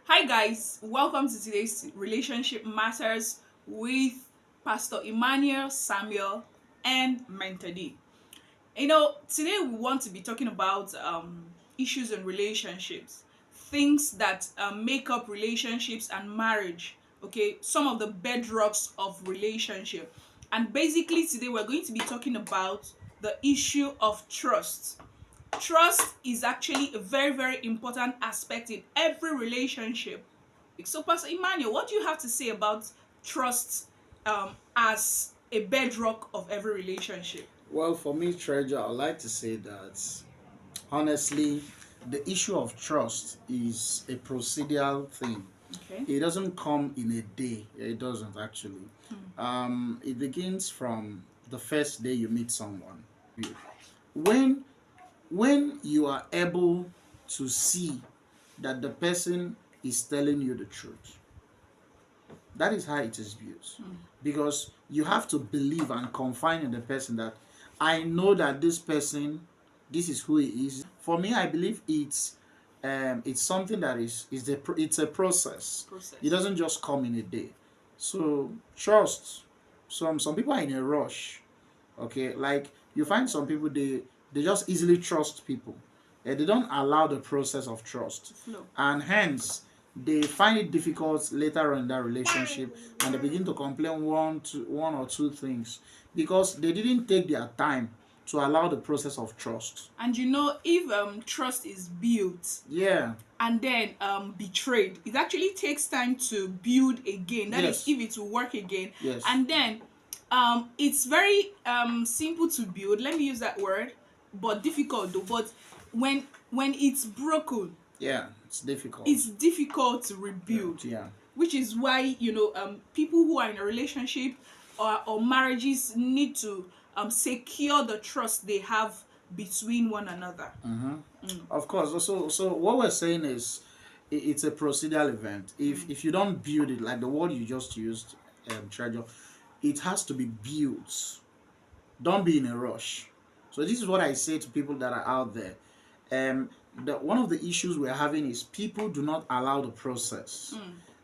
Hi guys, welcome to today's Relationship Matters with Pastor Emmanuel, Samuel, and Mentor D. Today we want to be talking about issues in relationships, things that make up relationships and marriage. Okay, some of the bedrocks of relationship, and basically today we're going to be talking about the issue of trust. Trust is actually a very, very important aspect in every relationship. So, Pastor Emmanuel, what do you have to say about trust as a bedrock of every relationship? Well, for me, Treasure, I'd like to say that honestly, the issue of trust is a procedural thing. Okay. It doesn't come in a day. It doesn't actually. It begins from the first day you meet someone. When when you are able to see that the person is telling you the truth, that is how it is built. Because you have to believe and confide in the person that I know that this person, this is who he is. For me, I believe it's something that it's a process. It doesn't just come in a day. So trust. Some people are in a rush. Okay, like you find some people they just easily trust people. They don't allow the process of trust, and hence they find it difficult later on in that relationship, and they begin to complain one or two things because they didn't take their time to allow the process of trust. And if trust is built, Yeah. and then betrayed, it actually takes time to build again. That is, Yes. if it will work again. Yes. And then it's very simple to build. Let me use that word, but difficult though. But when it's broken, Yeah, it's difficult. it's difficult to rebuild. Yeah. Which is why people who are in a relationship or marriages need to secure the trust they have between one another. Of course. So what we're saying is it's a procedural event. If you don't build it, like the word you just used, Treasure, it has to be built. Don't be in a rush. So this is what I say to people that are out there. One of the issues we're having is people do not allow the process.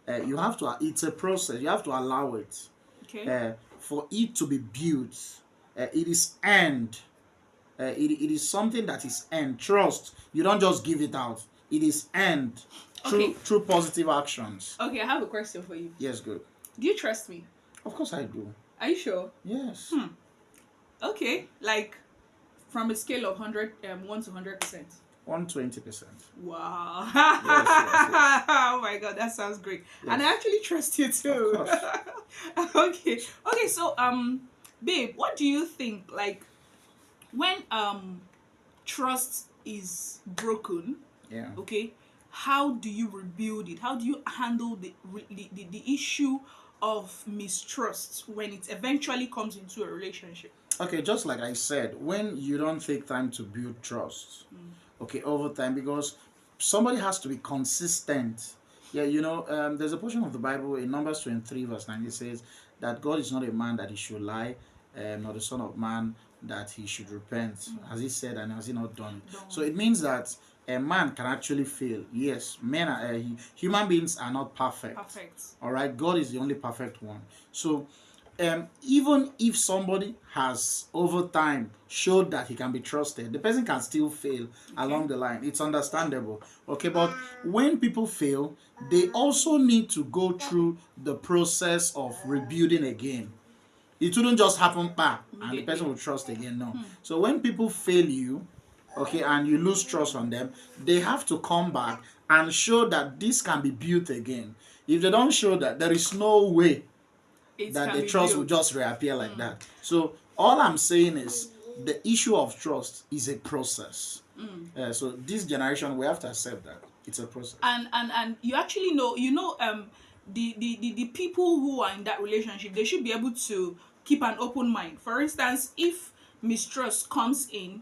You have to. It's a process. You have to allow it. Okay. For it to be built, it is earned. It is something that is earned. Trust. You don't just give it out. It is earned through positive actions. Okay, I have a question for you. Yes, good. Do you trust me? Of course I do. Are you sure? Yes. Okay, like from a scale of 1 to 100%. 120%. Wow. Yes. Oh my god, that sounds great. Yes. And I actually trust you too. Of course. Okay, so babe, what do you think, like, when trust is broken? Yeah. Okay, how do you rebuild it? How do you handle the issue of mistrust when it eventually comes into a relationship? Okay, just like I said, when you don't take time to build trust, okay, over time, because somebody has to be consistent. Yeah, there's a portion of the Bible in Numbers 23 verse 9. It says that God is not a man that he should lie, nor the son of man that he should repent. Has he said and has he not done it? So it means that a man can actually fail. Yes, human beings are not perfect. All right, God is the only perfect one. So even if somebody has over time showed that he can be trusted, the person can still fail along the line. It's understandable. Okay, but when people fail, they also need to go through the process of rebuilding again. It wouldn't just happen and the person will trust again. No. So when people fail you, okay, and you lose trust on them, they have to come back and show that this can be built again. If they don't show that, there is no way that the trust will just reappear like that. So all I'm saying is the issue of trust is a process. So this generation, we have to accept that it's a process. And you actually the people who are in that relationship, they should be able to keep an open mind. For instance, if mistrust comes in,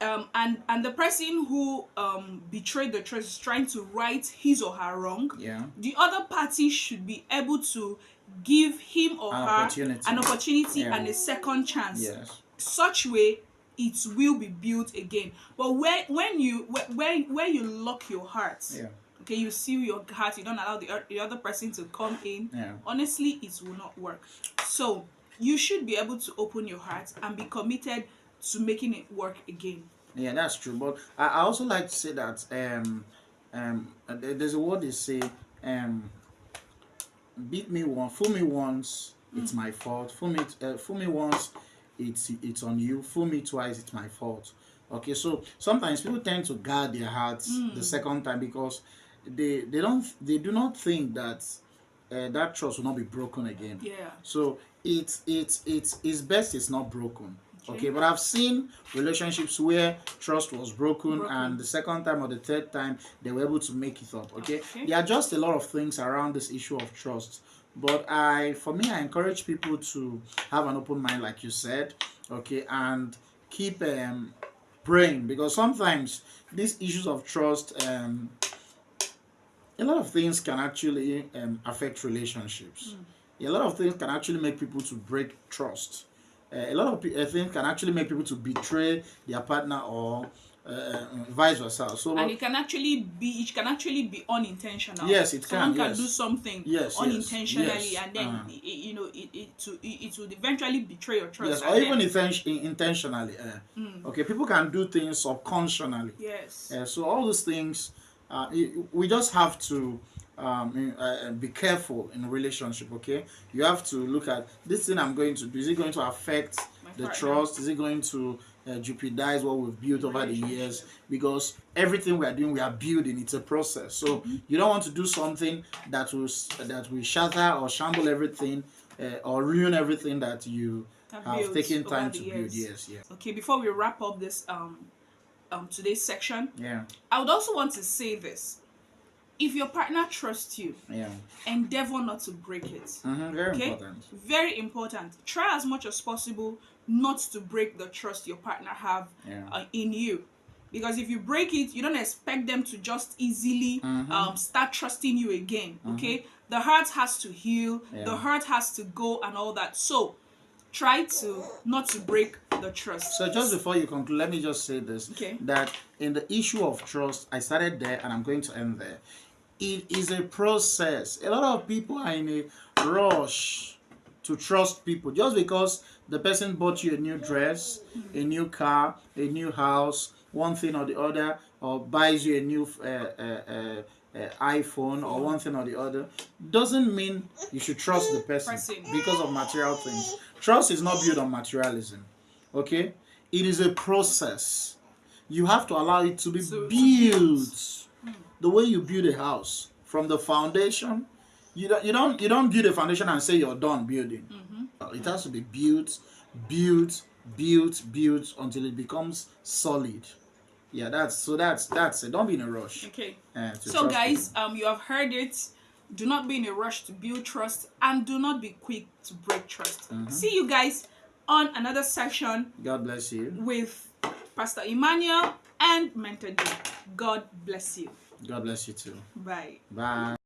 and the person who betrayed the trust is trying to right his or her wrong, the other party should be able to give him or her an opportunity and a second chance. Such way it will be built again. But when you lock your heart, Okay, you seal your heart, you don't allow the other person to come in. Yeah. Honestly, it will not work. So you should be able to open your heart and be committed to making it work again. Yeah, that's true. But I also like to say that there's a word they say, um beat me once, fool me once, it's my fault. Fool me once, it's on you. Fool me twice, it's my fault. Okay, so sometimes people tend to guard their hearts the second time because they do not think that that trust will not be broken again. Yeah. So it's best it's not broken. Okay, but I've seen relationships where trust was broken, and the second time or the third time they were able to make it up. Okay, there are just a lot of things around this issue of trust. But for me, I encourage people to have an open mind, like you said, okay, and keep praying, because sometimes these issues of trust, a lot of things can actually affect relationships. A lot of things can actually make people to break trust. A lot of things can actually make people to betray their partner, or vice versa. So, and it can actually be unintentional. Yes, it Someone can. can do something unintentionally, and then it would eventually betray your trust. Yes, or even intentionally. Okay, people can do things subconsciously. Yes. So all those things, we just have to be careful in a relationship. Okay, you have to look at this thing I'm going to do. Is it going to affect the trust? Is it going to jeopardize what we've built over the years? Because everything we are doing, we are building. It's a process. So you don't want to do something that will shatter or shamble everything, or ruin everything that you have taken time to build. Yes. Okay, before we wrap up this today's section, I would also want to say this. If your partner trusts you, endeavor not to break it. Very important. Very important. Try as much as possible not to break the trust your partner have in you. Because if you break it, you don't expect them to just easily start trusting you again. Okay? The heart has to heal, the heart has to go, and all that. So try to not to break the trust. So just before you conclude, let me just say this. That in the issue of trust, I started there and I'm going to end there. It is a process. A lot of people are in a rush to trust people just because the person bought you a new dress, a new car, a new house, one thing or the other, or buys you a new iPhone, or one thing or the other. Doesn't mean you should trust the person because of material things. Trust is not built on materialism. Okay? It is a process. You have to allow it to be built. The way you build a house, from the foundation, you don't build a foundation and say you're done building. It has to be built until it becomes solid. Yeah, that's it. Don't be in a rush. Okay. So guys, people. You have heard it. Do not be in a rush to build trust, and do not be quick to break trust. See you guys on another section. God bless you. With Pastor Emmanuel and Mentor D. God bless you. God bless you too. Bye. Bye.